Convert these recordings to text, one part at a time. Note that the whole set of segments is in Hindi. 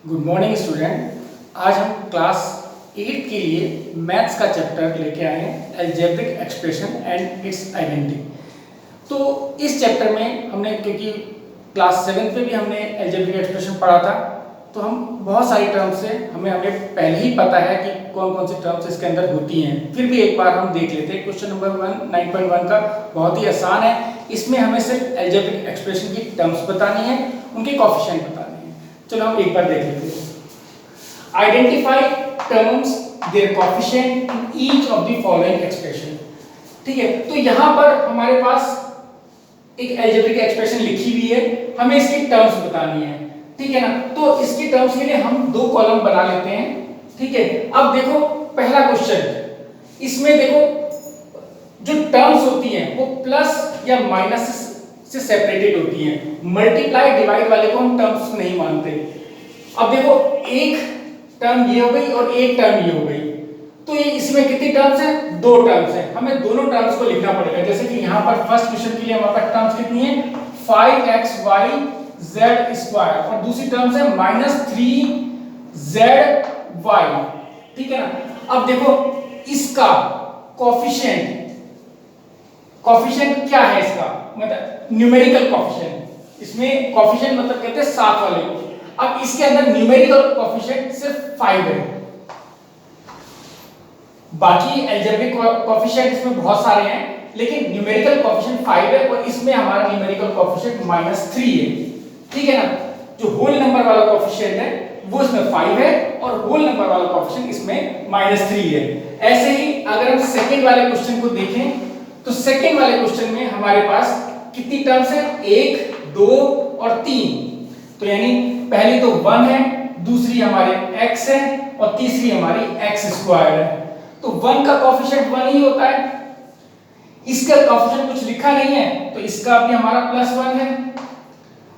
Good morning student. आज हम क्लास 8 के लिए मैथ्स का चैप्टर लेके आए हैं, algebraic expression and it's identity. तो इस चैप्टर में हमने, क्योंकि क्लास 7 पे भी हमने अलजेब्रिक एक्सप्रेशन पढ़ा था, तो हम बहुत सारी टर्म्स से हमें पहले ही पता है कि कौन कौन सी टर्म्स इसके अंदर होती हैं। फिर भी एक बार हम देख लेते हैं। क्वेश्चन नंबर 1 9.1 का बहुत ही आसान है। इसमें हमें सिर्फ अलजेब्रिक एक्सप्रेशन की टर्म्स बतानी है, उनके कोएफिशिएंट बताने हैं। चलो हम एक बार देख लेते हैं। Identify terms their coefficient in each of the following expression. ठीक है, तो यहां पर हमारे पास एक अलजेब्रिक एक्सप्रेशन लिखी हुई है, हमें इसकी टर्म्स बतानी है। ठीक है ना, तो इसकी टर्म्स के लिए हम दो कॉलम बना लेते हैं। ठीक है, अब देखो पहला क्वेश्चन, इसमें देखो जो टर्म्स होती हैं वो प्लस या माइनस से सेपरेटेड होती हैं। मल्टीप्लाई डिवाइड वाले को हम टर्म्स नहीं मानते। अब देखो एक टर्म ये हो गई और एक टर्म ये हो गई, तो ये इसमें कितनी टर्म्स हैं? दो टर्म्स हैं। हमें दोनों टर्म्स को लिखना पड़ेगा। जैसे कि यहाँ पर फर्स्ट क्वेश्चन के लिए हमारे पास टर्म्स कितनी है? 5xy z² और दूसरी टर्म्स है -3zy। ठीक है ना, अब देखो इसका कोएफिशिएंट क्या है? इसका मतलब न्यूमेरिकल कोएफिशिएंट। इसमें कोएफिशिएंट मतलब कहते हैं साथ वाले को। अब इसके अंदर न्यूमेरिकल कोएफिशिएंट सिर्फ 5 है। बाकी अलजेब्रिक कोएफिशिएंट इसमें बहुत सारे हैं, लेकिन न्यूमेरिकल कोएफिशिएंट 5 है और इसमें हमारा न्यूमेरिकल कोएफिशिएंट -3 है। ठीक है ना, जो होल नंबर वाला कोएफिशिएंट है वो इसमें 5 है और होल नंबर वाला कोएफिशिएंट इसमें -3 है। ऐसे ही अगर हम सेकंड वाले क्वेश्चन को देखें, तो सेकंड वाले क्वेश्चन में हमारे पास कितनी टर्म्स है? 1 2 और 3। तो यानी पहली तो 1 है, दूसरी हमारे x है और तीसरी हमारी x² है। तो 1 का कोएफिशिएंट 1 ही होता है। इसका कोएफिशिएंट कुछ लिखा नहीं है, तो इसका भी हमारा +1 है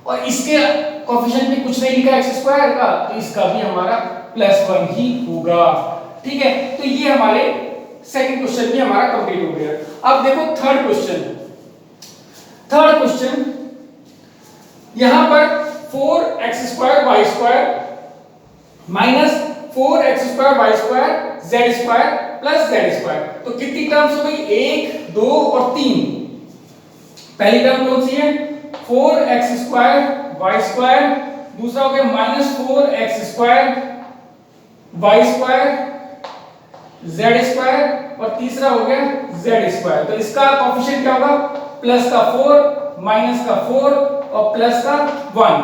और इसके कोएफिशिएंट भी कुछ नहीं लिखा x² का, तो इसका भी हमारा +1 ही होगा। ठीक है, तो ये हमारे सेकंड क्वेश्चन भी हमारा कंप्लीट हो गया। अब देखो थर्ड क्वेश्चन यहां पर 4x² y² -4x² y² z² z²। तो कितनी टर्म्स हो गई? 1 2 और 3। पहली टर्म कौन सी है? 4x² y²। दूसरा हो गया -4x² y² z² और तीसरा हो गया z²। तो इसका कोएफिशिएंट क्या होगा? प्लस का 4 माइनस का 4 और प्लस का 1।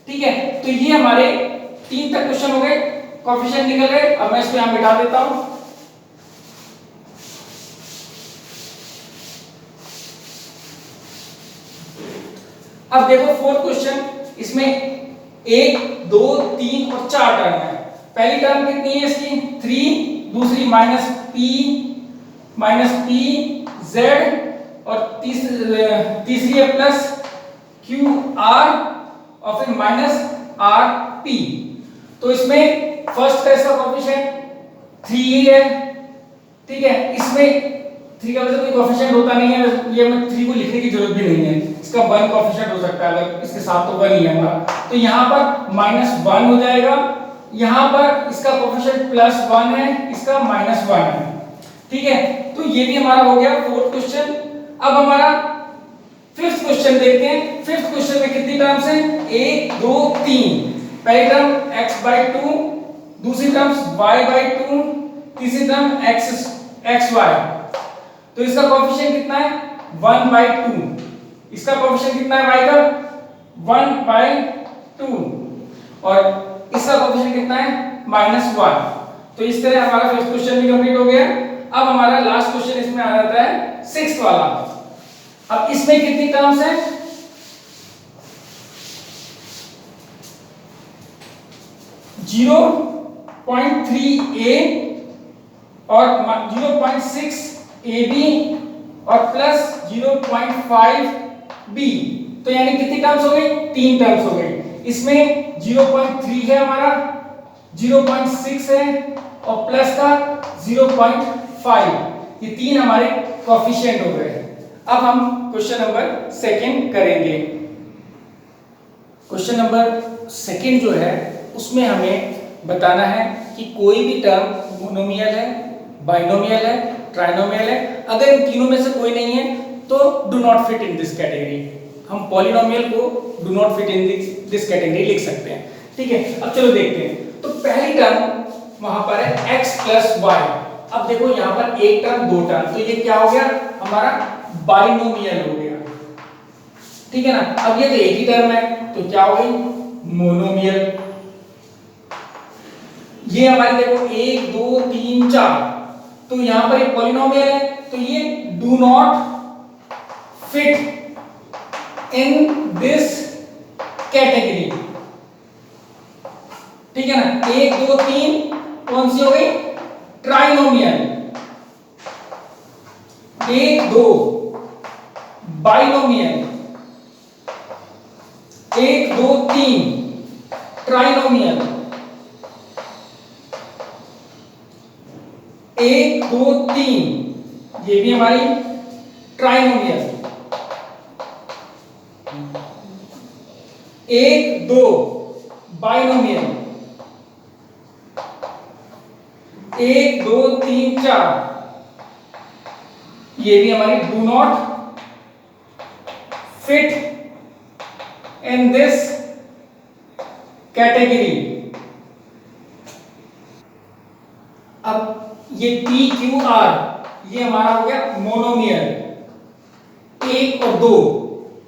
ठीक है, तो ये हमारे 3 तक क्वेश्चन हो गए, कोएफिशिएंट निकल गए। अब मैं इसको यहां बिठा देता हूं। अब देखो फोर्थ क्वेश्चन, इसमें 1 2 3 और 4 टर्म है। पहली टर्म कितनी है इसकी? 3, दूसरी -p z और तीसरी है +qr और फिर -rp। तो इसमें फर्स्ट का इसका कोएफिशिएंट 3 ही है। ठीक है, इसमें 3 का वैसे कोई कोएफिशिएंट होता नहीं है, ये मैं 3 को लिखने की जरूरत भी नहीं है। इसका 1 कोएफिशिएंट हो सकता है, अगर इसके साथ तो 1 ही है हमारा। तो यहां पर -1 हो जाएगा, यहां पर इसका कोएफिशिएंट +1 है, इसका -1 है। ठीक है, तो ये भी हमारा हो गया फोर्थ क्वेश्चन। अब हमारा फिफ्थ क्वेश्चन देखते हैं। फिफ्थ क्वेश्चन में कितनी टर्म्स हैं? 1 2 3। पहली टर्म x/2, दूसरी टर्म y/2, तीसरी टर्म xy। तो इसका कोएफिशिएंट कितना है? 1/2। इसका कोएफिशिएंट कितना है y का? 1/2 और इसका कोएफिशिएंट कितना है? -1। तो इस तरह हमारा फिफ्थ क्वेश्चन भी कंप्लीट हो गया। अब हमारा लास्ट क्वेश्चन इसमें आ जाता है सिक्स्थ वाला। अब इसमें कितनी टर्म्स हैं? 0.3a और 0.6ab और +0.5b। तो यानी कितनी टर्म्स हो गई? 3 टर्म्स हो गई। इसमें 0.3 है हमारा, 0.6 है और प्लस का 0.5। ये 3 हमारे कोएफिशिएंट हो गए। अब हम क्वेश्चन नंबर सेकंड करेंगे। क्वेश्चन नंबर सेकंड जो है उसमें हमें बताना है कि कोई भी टर्म मोनोमियल है, बाइनोमियल है, ट्राइनोमियल है। अगर इन तीनों में से कोई नहीं है तो do not fit in this category. हम पॉलिनोमियल को do not fit in this category लिख सकते हैं। ठीक है, अब चलो देखते हैं। तो पहली टर्म वहां पर है x प्लस वाई। अब देखो यहाँ पर एक टर्म दो टर्म, तो ये क्या हो गया हमारा बाइनोमियल हो गया। ठीक है ना, अब ये तो एक ही टर्म है तो क्या हो गई मोनोमियल। ये हमारे देखो 1 2 3 4, तो यहां पर एक पॉलिनोमियल है तो ये do not fit in this category. ठीक है ना, 1 2 3 कौन सी हो गई ट्राइनोमियल, 1 2 बाइनोमियल, 1 2 3 ट्राइनोमियल, 1 2 3 ये भी हमारी ट्राइनोमियल, 1 2 बाइनोमियल, 1 2 3 4 ये भी हमारी do not fit in this category. अब ये पी क्यू आर ये हमारा हो गया मोनोमियल, 1 और 2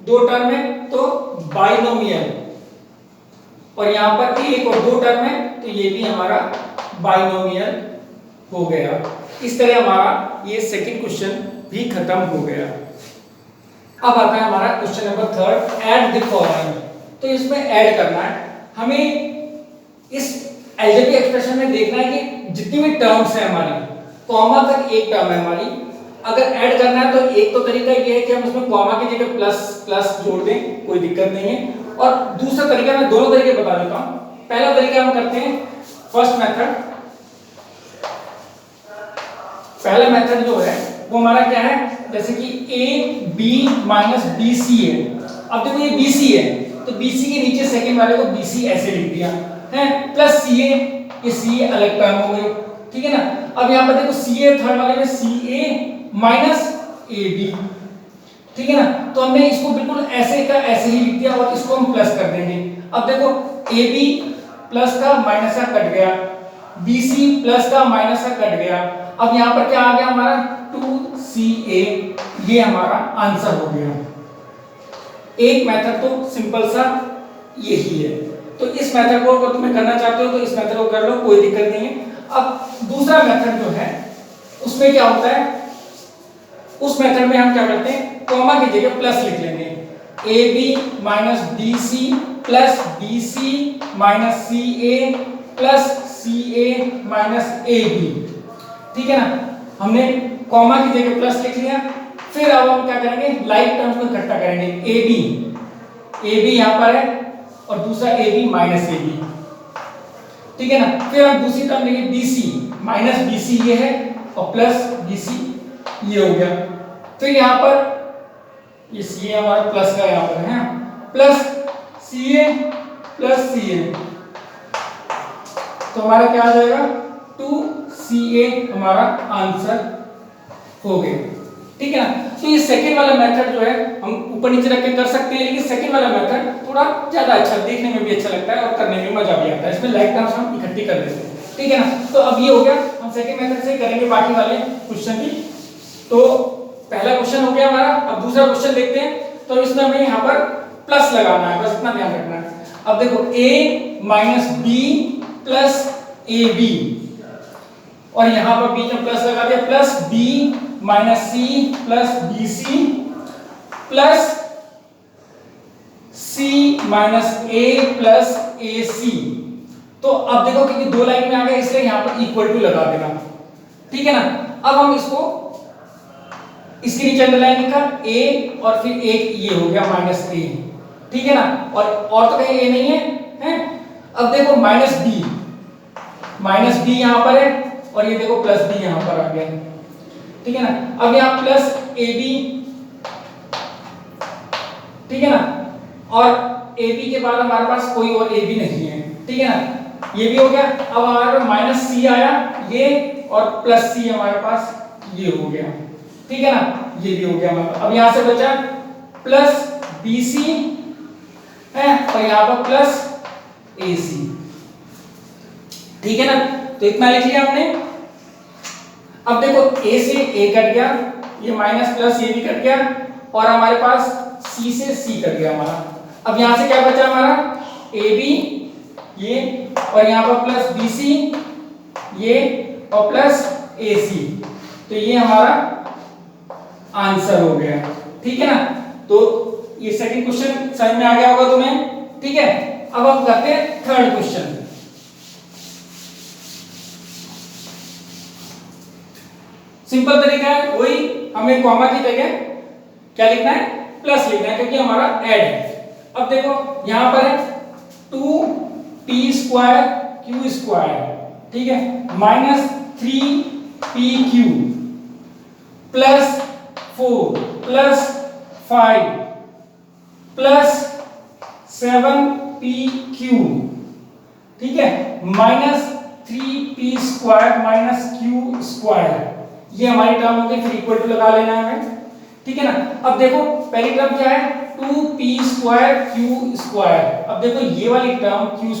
दो टर्म है तो बाइनोमियल, और यहां पर 1 और 2 टर्म है तो ये भी हमारा बाइनोमियल हो गया। इस तरह हमारा ये सेकंड क्वेश्चन भी खत्म हो गया। अब आता है हमारा question number 3, add the following. तो इसमें ऐड करना है हमें। इस अलजेब्रिक एक्सप्रेशन में देखना है कि जितनी भी टर्म्स है हमारी, कॉमा तक एक टर्म है हमारी, अगर ऐड करना है तो एक तो तरीका ये है कि हम उसमें कॉमा की जगह प्लस प्लस जोड़ दें, कोई दिक्कत नहीं है। और दूसरा तरीका, मैं दोनों तरीके बता देता हूं। पहला तरीका हम करते हैं फर्स्ट मेथड। पहला मेथड जो है वो हमारा क्या है, जैसे कि a b minus B C है। अब देखो ये bc है तो bc के नीचे सेकंड वाले को bc ऐसे लिख दिया है, प्लस ca, ये ca अलग टर्म हो गई। ठीक है ना, अब यहां पर देखो ca थर्ड वाले में ca माइनस ab। ठीक है ना, तो हमने इसको बिल्कुल ऐसे का ऐसे ही लिख दिया और इसको हम प्लस कर देंगे। अब देखो ab प्लस का माइनस का कट गया, bc प्लस का माइनस का कट गया। अब यहां पर क्या आ गया हमारा 2ca, ये हमारा आंसर हो गया। एक मेथड तो सिंपल सा यही है। तो इस मेथड को अगर तुम्हें करना चाहते हो तो इस मेथड को कर लो, कोई दिक्कत नहीं है। अब दूसरा मेथड जो है उसमें क्या होता है, उस मेथड में हम क्या करते हैं, कॉमा की जगह प्लस लिख लेंगे। ab minus bc plus bc minus ca plus ca minus ab। ठीक है ना, हमने कॉमा की जगह प्लस लिख लिया। फिर अब हम क्या करेंगे, लाइक टर्म्स को इकट्ठा करेंगे। ab यहां पर है और दूसरा ab माइनस ab। ठीक है ना, फिर हम दूसरी टर्म लेंगे bc माइनस bc ये है और प्लस bc ये हो गया। फिर यहां पर ये ca हमारा प्लस का यहां पर है, प्लस ca प्लस ca, तो हमारा क्या आ जाएगा 2ca हमारा आंसर हो गया। ठीक है ना, तो ये सेकंड वाला मेथड जो है हम ऊपर नीचे रख के कर सकते हैं, लेकिन सेकंड वाला मेथड थोड़ा ज्यादा अच्छा, देखने में भी अच्छा लगता है और करने में मजा भी आता है। इसमें लाइक टर्म्स हम इकट्ठी कर देते हैं। ठीक है ना, तो अब ये हो गया, हम सेकंड मेथड से करेंगे बाकी वाले क्वेश्चन भी। तो पहला क्वेश्चन हो गया हमारा। अब दूसरा क्वेश्चन देखते हैं। तो इसमें हमें यहाँ पर प्लस लगाना है, बस इतना ध्यान रखना है। अब देखो a minus B plus A B, और यहां पर बीच में प्लस लगा दिया, plus b minus C plus B C plus c minus a plus A C. तो अब देखो क्योंकि दो लाइन में आ गया इसलिए यहां पर इक्वल टू लगा देना। ठीक है ना, अब हम इसको इसके नीचे अंडरलाइन लिखा a और फिर एक ये हो गया माइनस a। ठीक है ना, और तो कहीं a नहीं है। अब देखो माइनस b यहां पर है और ये देखो प्लस b यहां पर आ गया। ठीक है ना, अब यहां प्लस ab, ठीक है ना, और ab के बाद हमारे पास कोई और ab नहीं है। ठीक है ना, ये भी हो गया। अब हमारे पास माइनस सी आया ये, और प्लस सी हमारे पास ये हो गया, ठीक है ना, ये भी हो गया हमारे पास। अब यहां से बचा प्लस बी सी है और यहां पर प्लस ए सी, ठीक है ना। तो इतना लिख लिया हमने। अब देखो a से a कट गया, ये माइनस प्लस ये भी कट गया, और हमारे पास c से c कट गया हमारा। अब यहां से क्या बचा हमारा ab ये, और यहां पर प्लस bc ये, और प्लस ac, तो ये हमारा आंसर हो गया, ठीक है ना। तो ये सेकंड क्वेश्चन समझ में आ गया होगा तुम्हें, ठीक है। अब हम करते हैं थर्ड क्वेश्चन। सिंपल तरीका है, वही हमें कॉमा की जगह क्या लिखना है, प्लस लिखना है, क्योंकि हमारा ऐड है। अब देखो यहां पर है 2p² q², ठीक है, minus 3pq plus 4 plus 5 plus 7pq, ठीक है, माइनस 3p² माइनस q², ये हमारी टर्म होगी, फिर इक्वल टू लगा लेना है हमें, ठीक है ना। अब देखो पहली टर्म क्या है 2p² q²। अब देखो ये वाली टर्म q²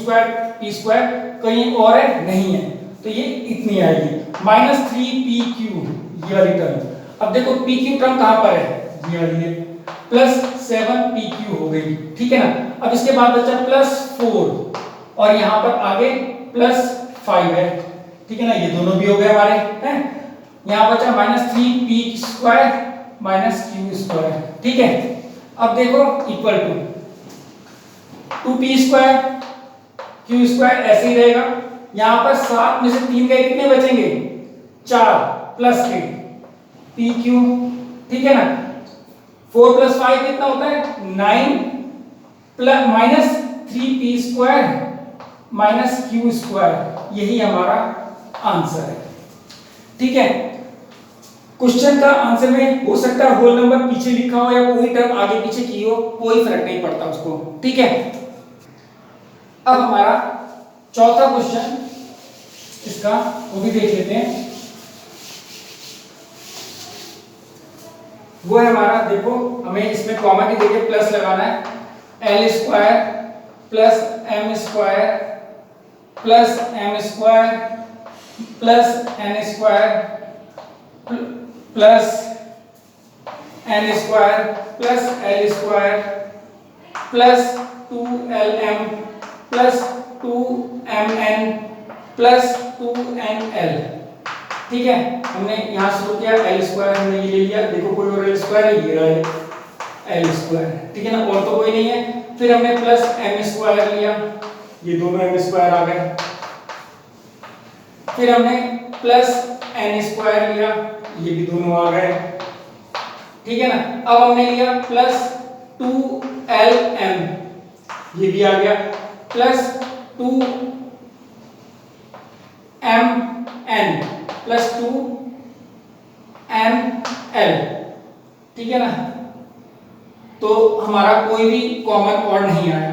p² कहीं और है नहीं है, तो ये इतनी आएगी माइनस 3pq ये वाली टर्म। अब देखो pq टर्म कहां पर है, ये वाली है, प्लस 7pq हो गई, ठीक है ना। अब इसके बाद बचा प्लस 4 और यहां पर आगे प्लस 5 है, ठीक है ना, ये दोनों भी हो गए हमारे हैं। यहां बचा माइनस 3p² माइनस q², ठीक है। अब देखो इक्वल टू 2p² q² ऐसे ही रहेगा। यहां पर 7 में से 3 गए, कितने बचेंगे 4 प्लस के pq, ठीक है ना। 4 प्लस 5 कितना होता है 9 plus minus 3p² minus q², यही हमारा आंसर है, ठीक है। क्वेश्चन का आंसर में हो सकता है होल नंबर पीछे लिखा हो या कोई टर्म आगे पीछे की हो, कोई फर्क नहीं पड़ता उसको, ठीक है। अब हमारा चौथा क्वेश्चन इसका वो भी देख लेते हैं। वो है हमारा, देखो हमें इसमें कॉमा की जगह प्लस लगाना है, l² plus m² plus m² plus n² plus n² plus l² plus 2lm plus 2mn plus 2nl, ठीक है। हमने यहां शुरू किया l² हमने ये ले लिया, देखो कोई और l² है, ये रहा l², ठीक है ना, और तो कोई नहीं है। फिर हमने प्लस m² लिया, ये दोनों m² आ गए। फिर हमने प्लस n² लिया, ये भी दोनों आ गए, ठीक है ना। अब हमने लिया प्लस 2lm, ये भी आ गया, प्लस 2mn प्लस 2nl, ठीक है ना। तो हमारा कोई भी कॉमन और नहीं आया,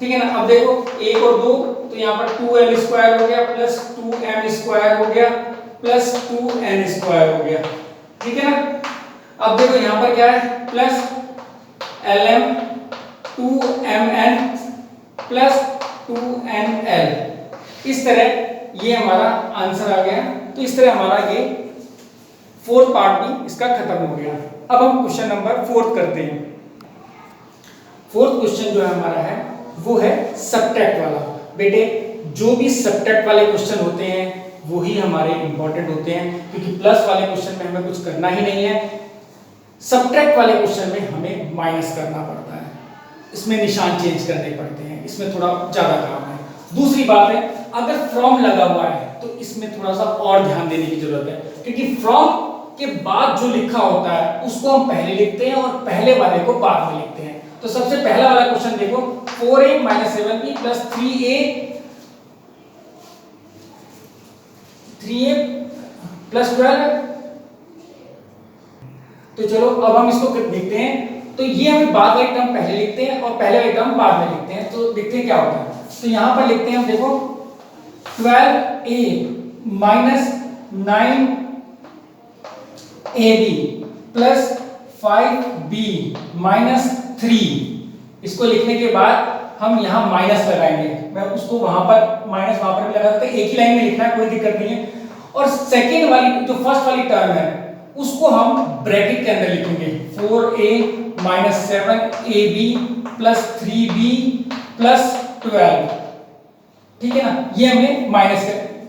ठीक है ना। अब देखो 1 और 2, तो यहाँ पर 2l² हो गया प्लस 2m² हो गया प्लस 2n² हो गया, ठीक है ना। अब देखो यहाँ पर क्या है plus lm 2mn plus 2nl, इस तरह ये हमारा आंसर आ गया। तो इस तरह हमारा ये फोर्थ पार्ट भी इसका खत्म हो गया। अब हम क्वेश्चन नंबर 4 करते हैं। फोर्थ क्वेश्चन जो है हमारा है वो है सब्ट्रैक्ट वाला। बेटे जो भी सब्ट्रैक्ट वाले क्वेश्चन होते हैं वही हमारे इंपॉर्टेंट होते हैं, क्योंकि प्लस वाले क्वेश्चन में हमें कुछ करना ही नहीं है। सब्ट्रैक्ट वाले क्वेश्चन में हमें माइनस करना पड़ता है, इसमें निशान चेंज करने पड़ते हैं, इसमें थोड़ा ज्यादा काम है। दूसरी बात है अगर फ्रॉम लगा हुआ है तो इसमें थोड़ा सा और ध्यान देने की जरूरत है, क्योंकि फ्रॉम के बाद जो लिखा होता है उसको हम पहले लिखते हैं और पहले वाले को बाद में लिखते हैं। तो सबसे पहला वाला क्वेश्चन देखो 4a - 7b plus 3a plus 12। तो चलो अब हम इसको देखते हैं। तो ये हम बाद वाली टर्म पहले लिखते हैं और पहले वाली टर्म बाद में लिखते हैं। तो देखते हैं क्या होता है। तो यहां पर लिखते हैं हम, देखो 12a minus 9ab plus 5b minus 3। इसको लिखने के बाद हम यहाँ माइनस लगाएंगे, मैं उसको वहां पर माइनस वहां पर भी लगा सकते, एक ही लाइन में लिखना है, कोई दिक्कत नहीं है। और सेकेंड वाली जो फर्स्ट वाली टर्म है उसको हम ब्रैकेट के अंदर लिखेंगे, 4a minus 7ab plus 3b plus 12। ठीक है ना, ये हमने माइनस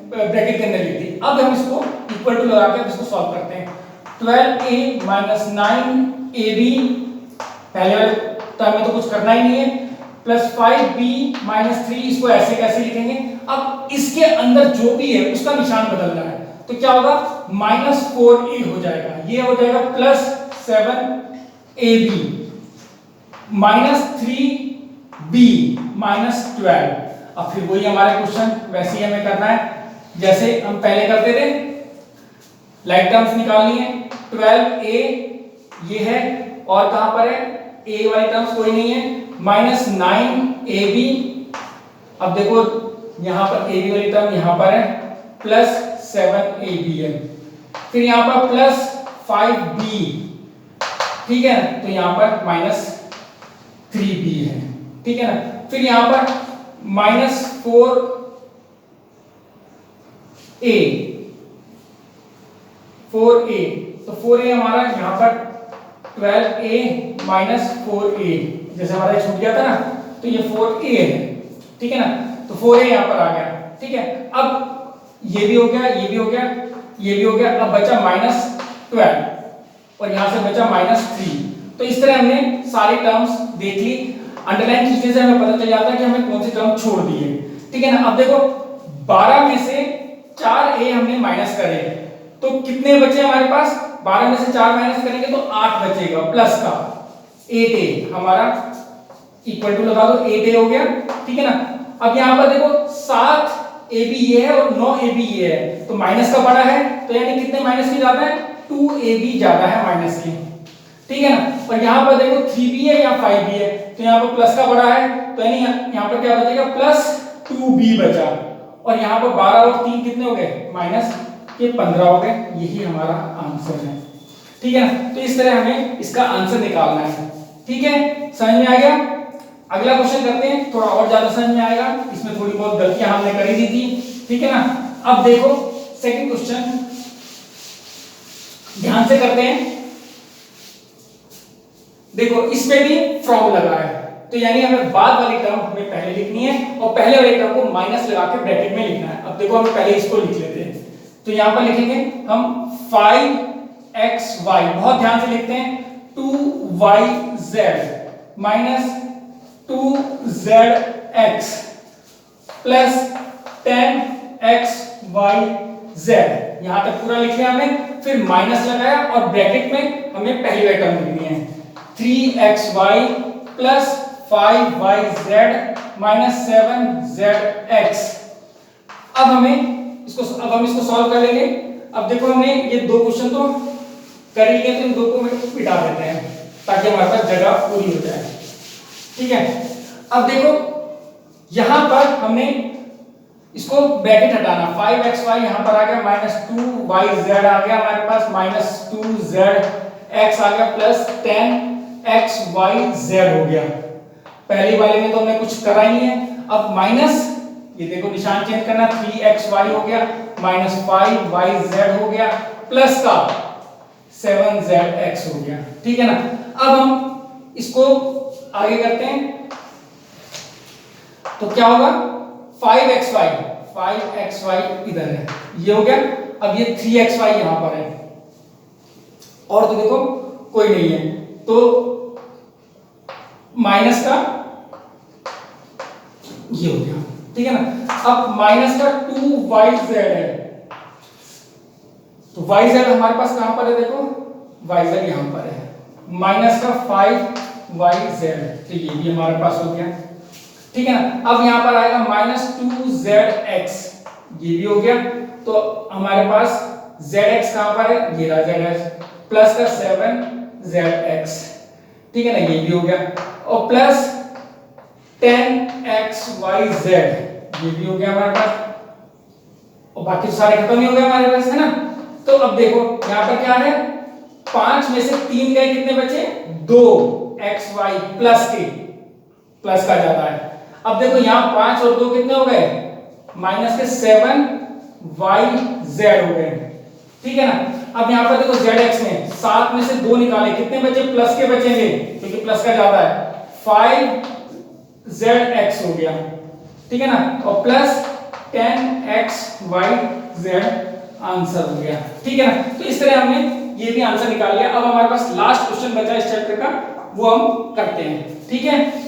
ब्रैकेट के अंदर लिख दी। अब हम इसको इक्वल टू लगा के इसको सॉल्व करते हैं। 12a माइनस 9ab, पहले वाले टर्म में तो कुछ करना ही नहीं है, प्लस 5b माइनस 3, इसको ऐसे कैसे लिखेंगे। अब इसके अंदर जो भी है उसका निशान बदलना है, तो क्या होगा, माइनस 4a हो जाएगा, ये हो जाएगा plus 7ab minus 3b minus 12। अब फिर वही हमारे क्वेश्चन वैसे ही हमें करना है जैसे हम पहले करते थे, लाइक टर्म्स निकालनी है। 12a ये है, और कहां पर है, a वाली टर्म्स कोई नहीं है, माइनस 9ab। अब देखो यहां पर ab वाली टर्म यहां पर है, प्लस 7ab है, फिर यहां पर प्लस 5b, ठीक है ना, तो यहां पर माइनस 3b है, ठीक है ना, फिर यहां पर माइनस 4a, तो 4a हमारा यहां पर 12a माइनस 4a, जैसे हमारा छूट गया था ना, तो ये 4a है, ठीक है ना, तो 4a यहां पर आ गया, ठीक है। अब ये भी हो गया, ये भी हो गया, ये भी हो गया, अब बचा माइनस 12 और यहां से बचा माइनस 3। तो इस तरह हमने सारी टर्म्स देख ली। अंडरलाइन खींचने से हमें पता चल जाता है कि हमें कौन सी टर्म छोड़ दी है, ठीक है ना। अब देखो 12 में से 4a हमने माइनस करे, तो कितने बचे हमारे पास, 12 में से 4 माइनस करेंगे तो 8 बचेगा, प्लस का 8a हमारा इक्वल टू लगा दो, 8a हो गया, ठीक है ना। अब यहां पर देखो 7ab ये है और 9ab ये है, तो माइनस का बड़ा है, तो यानी कितने माइनस की ज्यादा है, 2ab ज्यादा है माइनस की, ठीक है ना। और यहां पर देखो 3b है या 5b है, तो यहां पर प्लस का बड़ा है, तो यानी यहां पर क्या बचेगा, प्लस 2b बचा, और यहां पर 12 और 3 कितने हो गए, माइनस के 15 हो गए। यही हमारा आंसर है, ठीक है ना। तो इस तरह हमें इसका आंसर निकालना है, ठीक है, समझ में आ गया। अगला क्वेश्चन करते हैं, थोड़ा और ज्यादा समझ में आएगा, इसमें थोड़ी बहुत गलतियां हमने करी दी थी, ठीक है ना। अब देखो सेकंड क्वेश्चन ध्यान से करते हैं। देखो इसमें भी फ्रॉम लगा है, तो यानी हमें बाद वाली टर्म हमें पहले लिखनी है और पहले वाली टर्म को माइनस लगा के ब्रैकेट में लिखना है। अब देखो हम पहले इसको लिख लेते हैं, तो यहां पर लिखेंगे हम 5xy, बहुत ध्यान से लिखते हैं, 2yz minus 2zx plus 10xyz, यहां तक पूरा लिख लिया हमने, फिर माइनस लगाया और ब्रैकेट में हमें पहली वाली टर्म लिखनी है, 3xy plus 5yz minus 7zx। अब हम इसको सॉल्व कर लेंगे। अब देखो हमने ये दो क्वेश्चन तो कर ही लिए, तो इन दो को मिटा देते हैं ताकि हमारे पास जगह पूरी हो जाए, ठीक है। अब देखो यहां पर हमने इसको ब्रैकेट हटाना, 5xy यहां पर आ गया, माइनस 2yz आ गया हमारे पास, माइनस 2zx आ गया, प्लस 10xyz हो गया। पहली वाले में तो हमने कुछ करा ही है। अब माइनस, ये देखो निशान चेंज करना, 3xy हो गया, माइनस 5yz हो गया, प्लस का 7zx हो गया, ठीक है ना। अब हम इसको आगे करते हैं, तो क्या होगा, 5xy इधर है, ये हो गया। अब ये 3xy यहां पर है, और तो देखो कोई नहीं है, तो माइनस का ये हो गया, ठीक है ना। अब माइनस का 2yz है, तो yz हमारे पास कहां पर है, देखो yz यहां पर है, माइनस का 5yz, तो ये भी हमारे पास हो गया, ठीक है ना। अब यहां पर आएगा माइनस 2zx, ये भी हो गया, तो हमारे पास zx कहां पर है, ये रहा zx, प्लस का 7zx, ठीक है ना, ये भी हो गया, और प्लस 10xyz, ये भी हो गया हमारे पास, और बाकी तो सारे खत्म ही हो गए हमारे पास, है ना। तो अब देखो यहाँ पर क्या है, 5 में से 3 गए, कितने बचे, 2 xy प्लस के, प्लस का ज्यादा है। अब देखो यहाँ 5 और 2 कितने हो गए, माइनस के 7yz हो गए, ठीक है ना। अब यहाँ पर देखो zx में 7 में से 2 निकाले, कितने बचे, प्लस के बचेंगे क्योंकि प्लस का ज्यादा है, 5zx हो गया, ठीक है ना, और प्लस 10xyz आंसर हो गया, ठीक है ना। तो इस तरह हमने ये भी आंसर निकाल लिया। अब हमारे पास लास्ट क्वेश्चन बचा इस चैप्टर का, वो हम करते हैं, ठीक है।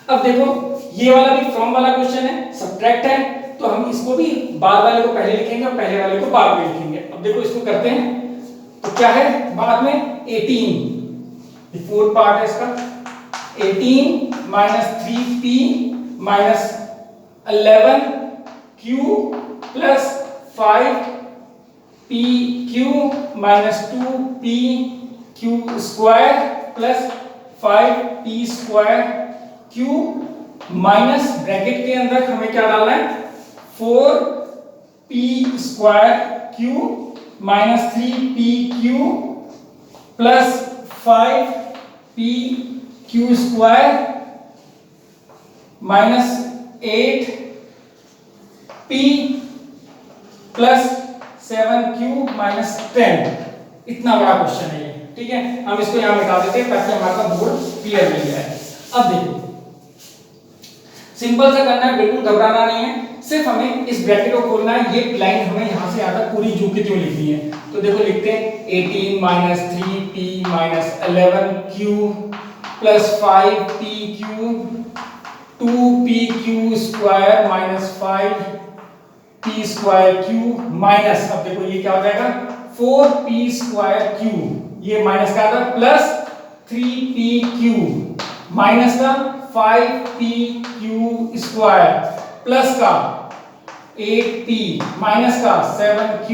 अब देखो ये वाला भी फ्रॉम वाला क्वेश्चन है, सब्ट्रैक्ट है, तो हम इसको भी बाद वाले को पहले लिखेंगे और पहले वाले को बाद में लिखेंगे। अब देखो इसको करते हैं, तो क्या है बाद में 18, ये फोर्थ पार्ट है इसका, 18 minus 3p minus 11q plus 5pq minus 2pq square plus 5p square q minus bracket के अंदर हमें क्या डालना है, 4p square q minus 3pq plus 5pq square minus 8p plus 7q minus 10। इतना बड़ा क्वेश्चन है ये, ठीक है। हम इसको यहां मिटा देते हैं ताकि हमारा बोर्ड क्लियर मिल जाए। अब देखो सिंपल सा करना है, बिल्कुल घबराना नहीं है, सिर्फ हमें इस ब्रैकेट को खोलना है, ये लाइन हमें यहां से यहां तक पूरी जू की त्यों लिखनी है। तो देखो लिखते हैं 18 minus 3p minus 11q plus 5pq 2pq square minus 5p square q minus, अब देखो ये क्या हो जाएगा, 4p स्क्वायर q, ये माइनस का था, प्लस 3pq माइनस का 5pq स्क्वायर प्लस का 8p माइनस का 7q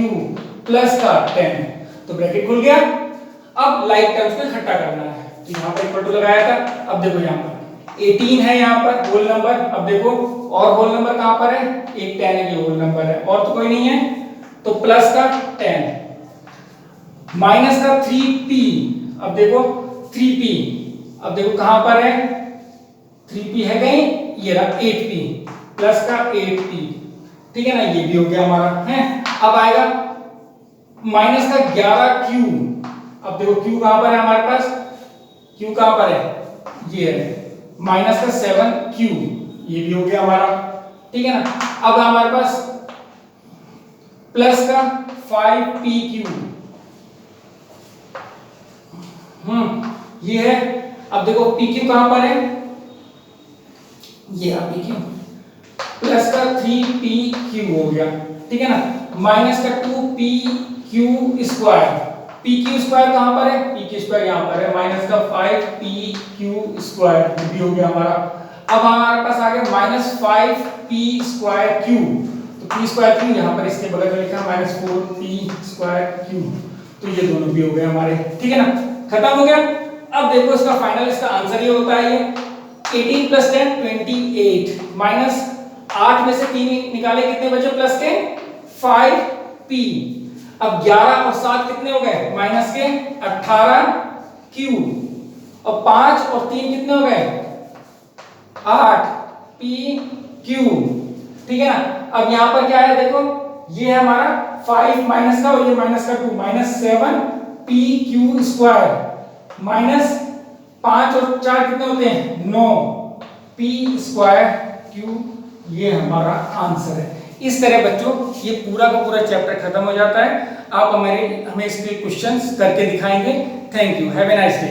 प्लस का 10। तो ब्रैकेट खुल गया। अब लाइक टर्म्स को इकट्ठा करना है, तो यहां पर इक्वल टू लगाया था। अब देखो यहां पर 18 है, यहां पर होल नंबर, अब देखो और होल नंबर कहां पर है, एक 10 है, ये होल नंबर है और तो कोई नहीं है, तो प्लस का 10 माइनस का 3p, अब देखो 3p, अब देखो कहां पर है, 3p है कहीं, ये रहा 8p प्लस का 8p, ठीक है ना, ये भी हो गया हमारा है। अब आएगा माइनस का 11q, अब देखो q कहां पर है हमारे पास, q कहां पर है, ये है, माइनस का 7q, ये भी हो गया हमारा, ठीक है ना। अब हमारे पास प्लस का 5pq, ये है। अब देखो pq कहां पर है, ये pq प्लस का 3pq हो गया, ठीक है ना, माइनस का 2pq स्क्वायर, pq स्क्वायर कहां पर है, pq स्क्वायर यहां पर है, माइनस का 5pq स्क्वायर भी हो गया हमारा। अब हमारे पास आ गया माइनस 5p स्क्वायर q, तो p स्क्वायर q यहां पर इसके बगल में लिखा माइनस 4p स्क्वायर q, तो ये दोनों भी हो गए हमारे, ठीक है ना, खत्म हो गया। अब देखो इसका फाइनल, इसका आंसर ये होता है, ये 18 प्लस 10 28 माइनस 8 में से 3 निकाले, कितने बचे प्लस के 5p। अब 11 और 7 कितने हो गए, माइनस के 18q, और 5 और 3 कितने हो गए 8pq, ठीक है ना। अब यहां पर क्या है, देखो ये है हमारा 5 माइनस का और ये माइनस का 2, माइनस 7pq स्क्वायर माइनस 5 और 4 कितने होते हैं 9p स्क्वायर q, ये हमारा आंसर है। इस तरह बच्चों ये पूरा का पूरा चैप्टर खत्म हो जाता है। आप हमें इसके क्वेश्चंस करके दिखाएंगे। Thank you, have a nice day.